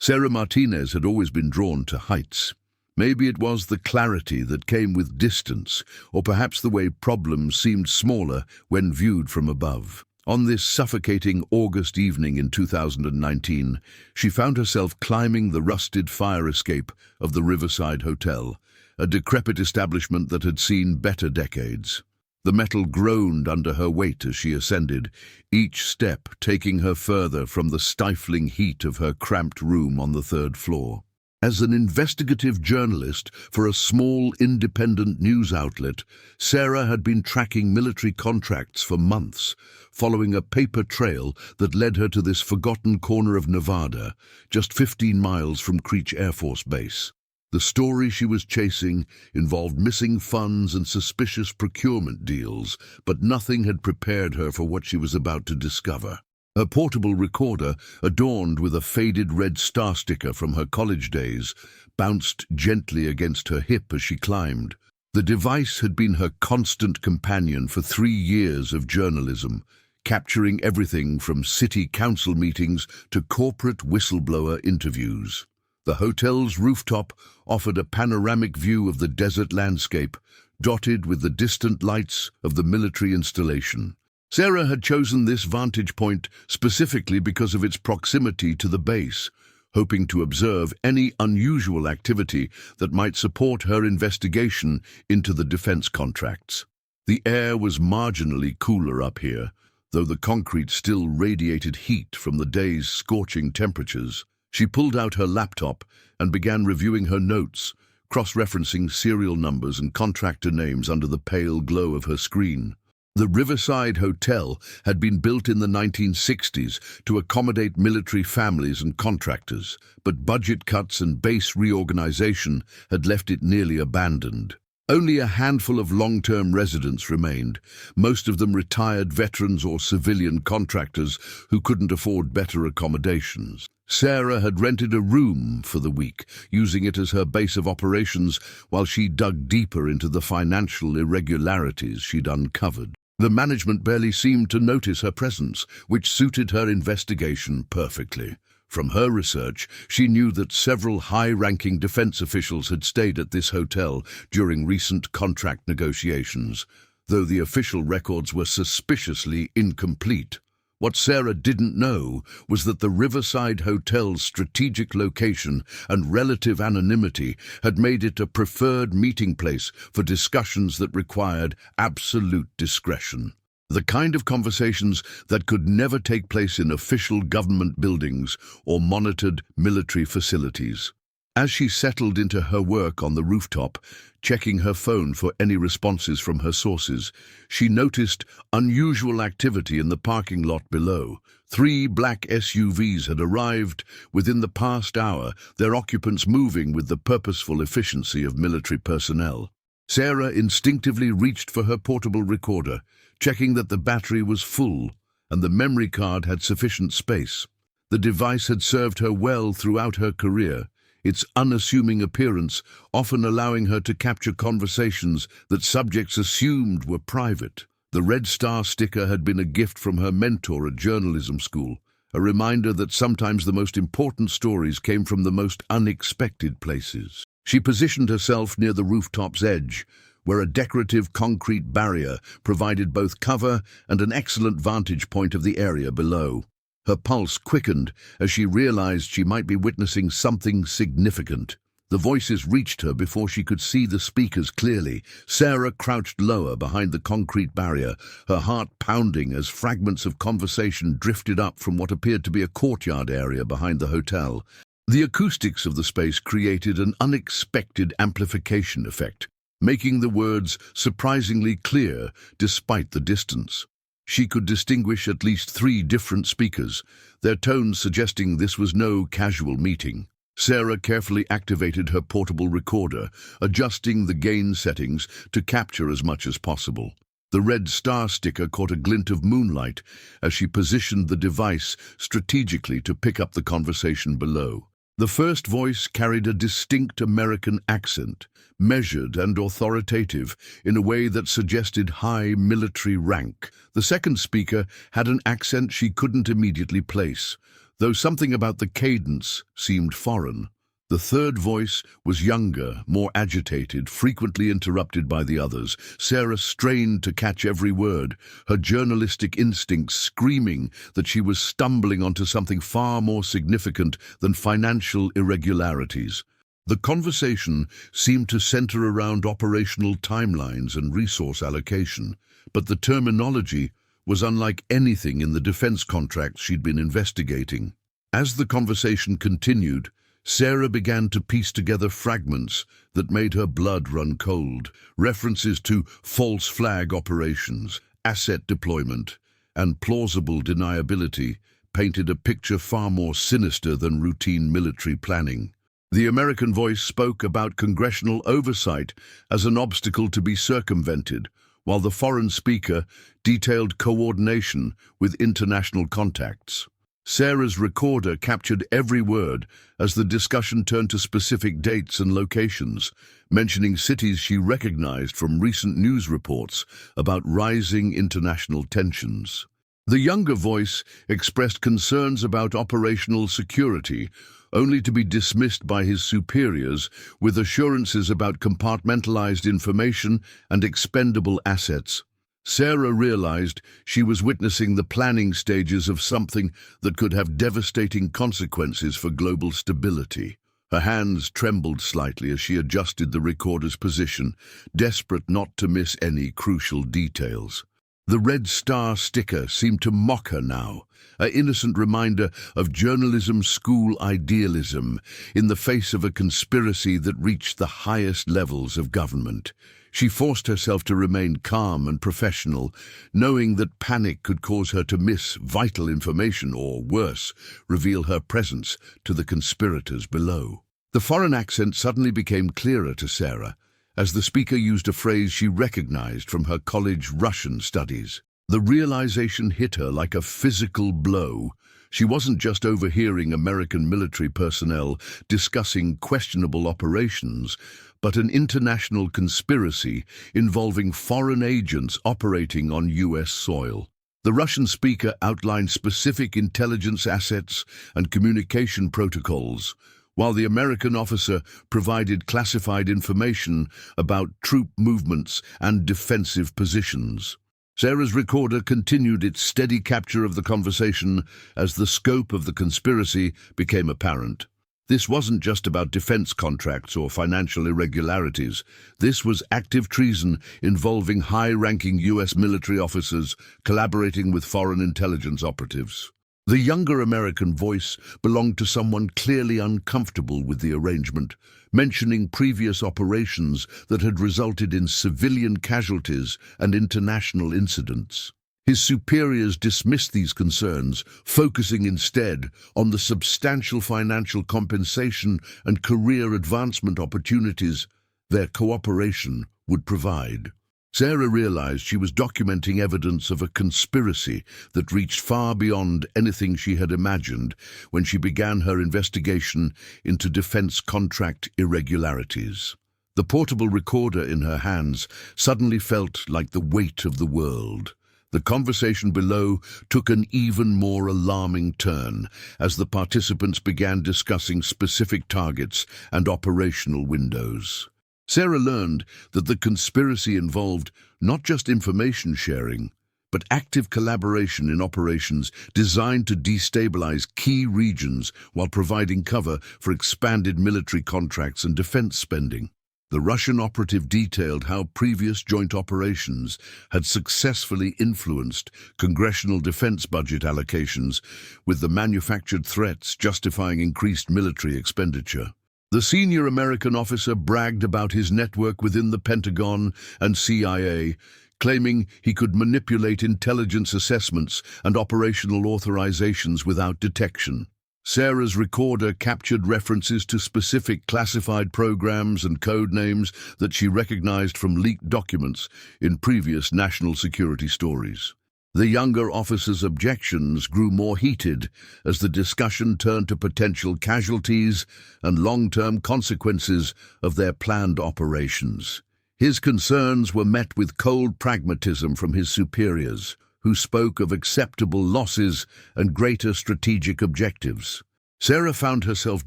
Sarah Martinez had always been drawn to heights. Maybe it was the clarity that came with distance, or perhaps the way problems seemed smaller when viewed from above. On this suffocating August evening in 2019, she found herself climbing the rusted fire escape of the Riverside Hotel, a decrepit establishment that had seen better decades. The metal groaned under her weight as she ascended, each step taking her further from the stifling heat of her cramped room on the third floor. As an investigative journalist for a small independent news outlet, Sarah had been tracking military contracts for months, following a paper trail that led her to this forgotten corner of Nevada, just 15 miles from Creech Air Force Base. The story she was chasing involved missing funds and suspicious procurement deals, but nothing had prepared her for what she was about to discover. Her portable recorder, adorned with a faded red star sticker from her college days, bounced gently against her hip as she climbed. The device had been her constant companion for 3 years of journalism, capturing everything from city council meetings to corporate whistleblower interviews. The hotel's rooftop offered a panoramic view of the desert landscape, dotted with the distant lights of the military installation. Sarah had chosen this vantage point specifically because of its proximity to the base, hoping to observe any unusual activity that might support her investigation into the defense contracts. The air was marginally cooler up here, though the concrete still radiated heat from the day's scorching temperatures. She pulled out her laptop and began reviewing her notes, cross-referencing serial numbers and contractor names under the pale glow of her screen. The Riverside Hotel had been built in the 1960s to accommodate military families and contractors, but budget cuts and base reorganization had left it nearly abandoned. Only a handful of long-term residents remained, most of them retired veterans or civilian contractors who couldn't afford better accommodations. Sarah had rented a room for the week, using it as her base of operations while she dug deeper into the financial irregularities she'd uncovered. The management barely seemed to notice her presence, which suited her investigation perfectly. From her research, she knew that several high-ranking defense officials had stayed at this hotel during recent contract negotiations, though the official records were suspiciously incomplete. What Sarah didn't know was that the Riverside Hotel's strategic location and relative anonymity had made it a preferred meeting place for discussions that required absolute discretion. The kind of conversations that could never take place in official government buildings or monitored military facilities. As she settled into her work on the rooftop, checking her phone for any responses from her sources, she noticed unusual activity in the parking lot below. 3 black SUVs had arrived within the past hour, their occupants moving with the purposeful efficiency of military personnel. Sarah instinctively reached for her portable recorder, checking that the battery was full and the memory card had sufficient space. The device had served her well throughout her career, its unassuming appearance often allowing her to capture conversations that subjects assumed were private. The red star sticker had been a gift from her mentor at journalism school, a reminder that sometimes the most important stories came from the most unexpected places. She positioned herself near the rooftop's edge, where a decorative concrete barrier provided both cover and an excellent vantage point of the area below. Her pulse quickened as she realized she might be witnessing something significant. The voices reached her before she could see the speakers clearly. Sarah crouched lower behind the concrete barrier, her heart pounding as fragments of conversation drifted up from what appeared to be a courtyard area behind the hotel. The acoustics of the space created an unexpected amplification effect, making the words surprisingly clear despite the distance. She could distinguish at least 3 different speakers, their tones suggesting this was no casual meeting. Sarah carefully activated her portable recorder, adjusting the gain settings to capture as much as possible. The red star sticker caught a glint of moonlight as she positioned the device strategically to pick up the conversation below. The first voice carried a distinct American accent, measured and authoritative in a way that suggested high military rank. The second speaker had an accent she couldn't immediately place, though something about the cadence seemed foreign. The third voice was younger, more agitated, frequently interrupted by the others. Sarah strained to catch every word, her journalistic instincts screaming that she was stumbling onto something far more significant than financial irregularities. The conversation seemed to center around operational timelines and resource allocation, but the terminology was unlike anything in the defense contracts she'd been investigating. As the conversation continued, Sarah began to piece together fragments that made her blood run cold. References to false flag operations, asset deployment, and plausible deniability painted a picture far more sinister than routine military planning. The American voice spoke about congressional oversight as an obstacle to be circumvented, while the foreign speaker detailed coordination with international contacts. Sarah's recorder captured every word as the discussion turned to specific dates and locations, mentioning cities she recognized from recent news reports about rising international tensions. The younger voice expressed concerns about operational security, only to be dismissed by his superiors with assurances about compartmentalized information and expendable assets. Sarah realized she was witnessing the planning stages of something that could have devastating consequences for global stability. Her hands trembled slightly as she adjusted the recorder's position, desperate not to miss any crucial details. The red star sticker seemed to mock her now, an innocent reminder of journalism school idealism in the face of a conspiracy that reached the highest levels of government. She forced herself to remain calm and professional, knowing that panic could cause her to miss vital information or, worse, reveal her presence to the conspirators below. The foreign accent suddenly became clearer to Sarah, as the speaker used a phrase she recognized from her college Russian studies. The realization hit her like a physical blow. She wasn't just overhearing American military personnel discussing questionable operations, but an international conspiracy involving foreign agents operating on U.S. soil. The Russian speaker outlined specific intelligence assets and communication protocols, while the American officer provided classified information about troop movements and defensive positions. Sarah's recorder continued its steady capture of the conversation as the scope of the conspiracy became apparent. This wasn't just about defense contracts or financial irregularities. This was active treason involving high-ranking U.S. military officers collaborating with foreign intelligence operatives. The younger American voice belonged to someone clearly uncomfortable with the arrangement, mentioning previous operations that had resulted in civilian casualties and international incidents. His superiors dismissed these concerns, focusing instead on the substantial financial compensation and career advancement opportunities their cooperation would provide. Sarah realized she was documenting evidence of a conspiracy that reached far beyond anything she had imagined when she began her investigation into defense contract irregularities. The portable recorder in her hands suddenly felt like the weight of the world. The conversation below took an even more alarming turn as the participants began discussing specific targets and operational windows. Sarah learned that the conspiracy involved not just information sharing, but active collaboration in operations designed to destabilize key regions while providing cover for expanded military contracts and defense spending. The Russian operative detailed how previous joint operations had successfully influenced congressional defense budget allocations, with the manufactured threats justifying increased military expenditure. The senior American officer bragged about his network within the Pentagon and CIA, claiming he could manipulate intelligence assessments and operational authorizations without detection. Sarah's recorder captured references to specific classified programs and code names that she recognized from leaked documents in previous national security stories. The younger officer's objections grew more heated as the discussion turned to potential casualties and long-term consequences of their planned operations. His concerns were met with cold pragmatism from his superiors, who spoke of acceptable losses and greater strategic objectives. Sarah found herself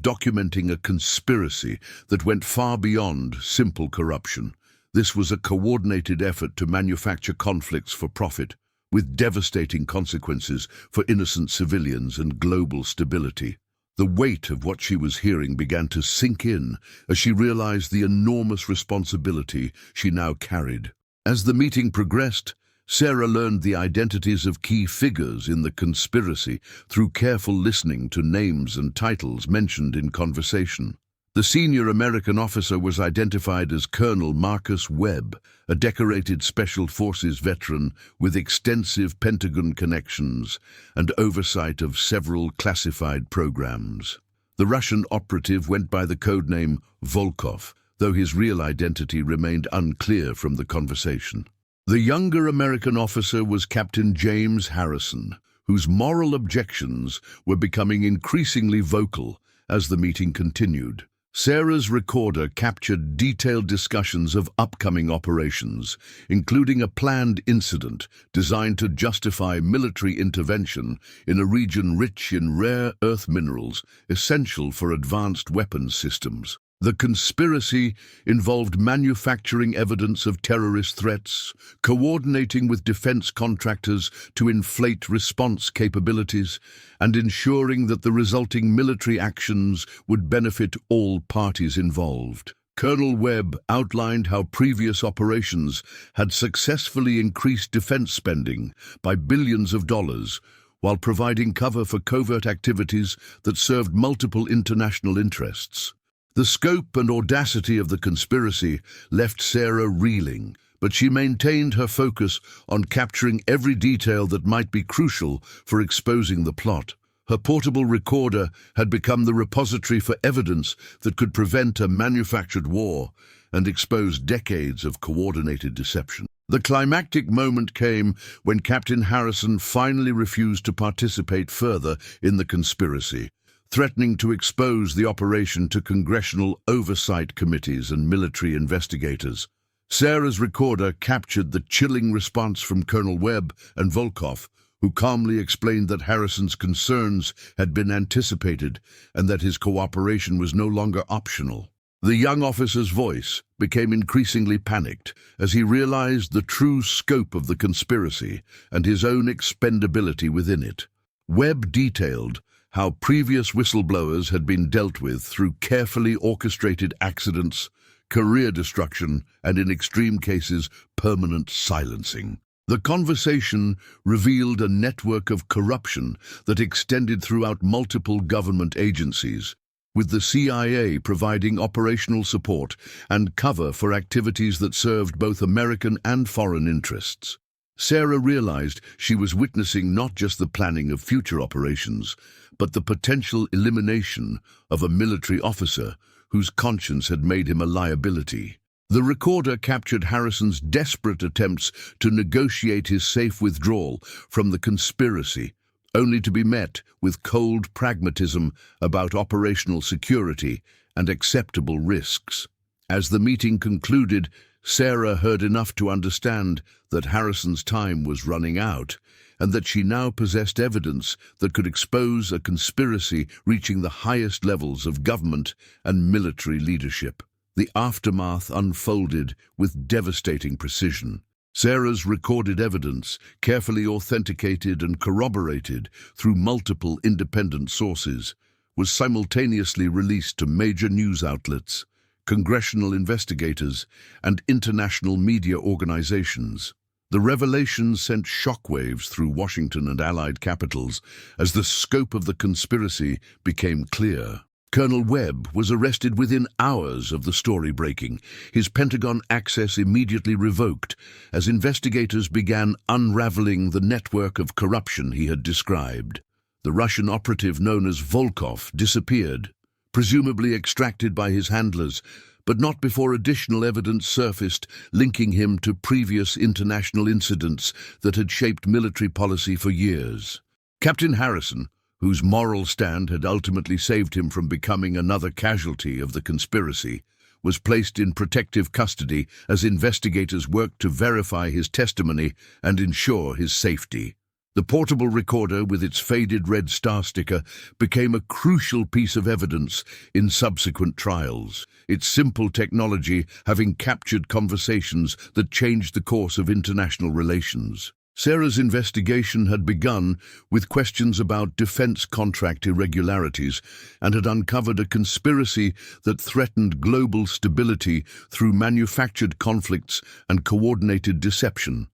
documenting a conspiracy that went far beyond simple corruption. This was a coordinated effort to manufacture conflicts for profit, with devastating consequences for innocent civilians and global stability. The weight of what she was hearing began to sink in as she realized the enormous responsibility she now carried. As the meeting progressed, Sarah learned the identities of key figures in the conspiracy through careful listening to names and titles mentioned in conversation. The senior American officer was identified as Colonel Marcus Webb, a decorated Special Forces veteran with extensive Pentagon connections and oversight of several classified programs. The Russian operative went by the codename Volkov, though his real identity remained unclear from the conversation. The younger American officer was Captain James Harrison, whose moral objections were becoming increasingly vocal as the meeting continued. Sarah's recorder captured detailed discussions of upcoming operations, including a planned incident designed to justify military intervention in a region rich in rare earth minerals essential for advanced weapons systems. The conspiracy involved manufacturing evidence of terrorist threats, coordinating with defense contractors to inflate response capabilities, and ensuring that the resulting military actions would benefit all parties involved. Colonel Webb outlined how previous operations had successfully increased defense spending by billions of dollars, while providing cover for covert activities that served multiple international interests. The scope and audacity of the conspiracy left Sarah reeling, but she maintained her focus on capturing every detail that might be crucial for exposing the plot. Her portable recorder had become the repository for evidence that could prevent a manufactured war and expose decades of coordinated deception. The climactic moment came when Captain Harrison finally refused to participate further in the conspiracy, threatening to expose the operation to congressional oversight committees and military investigators. Sarah's recorder captured the chilling response from Colonel Webb and Volkov, who calmly explained that Harrison's concerns had been anticipated and that his cooperation was no longer optional. The young officer's voice became increasingly panicked as he realized the true scope of the conspiracy and his own expendability within it. Webb detailed how previous whistleblowers had been dealt with through carefully orchestrated accidents, career destruction, and in extreme cases, permanent silencing. The conversation revealed a network of corruption that extended throughout multiple government agencies, with the CIA providing operational support and cover for activities that served both American and foreign interests. Sarah realized she was witnessing not just the planning of future operations, but the potential elimination of a military officer whose conscience had made him a liability. The recorder captured Harrison's desperate attempts to negotiate his safe withdrawal from the conspiracy, only to be met with cold pragmatism about operational security and acceptable risks. As the meeting concluded, Sarah heard enough to understand that Harrison's time was running out, and that she now possessed evidence that could expose a conspiracy reaching the highest levels of government and military leadership. The aftermath unfolded with devastating precision. Sarah's recorded evidence, carefully authenticated and corroborated through multiple independent sources, was simultaneously released to major news outlets, congressional investigators, and international media organizations. The revelations sent shockwaves through Washington and allied capitals as the scope of the conspiracy became clear. Colonel Webb was arrested within hours of the story breaking, his Pentagon access immediately revoked as investigators began unraveling the network of corruption he had described. The Russian operative known as Volkov disappeared, presumably extracted by his handlers, but not before additional evidence surfaced linking him to previous international incidents that had shaped military policy for years. Captain Harrison, whose moral stand had ultimately saved him from becoming another casualty of the conspiracy, was placed in protective custody as investigators worked to verify his testimony and ensure his safety. The portable recorder with its faded red star sticker became a crucial piece of evidence in subsequent trials, its simple technology having captured conversations that changed the course of international relations. Sarah's investigation had begun with questions about defense contract irregularities and had uncovered a conspiracy that threatened global stability through manufactured conflicts and coordinated deception.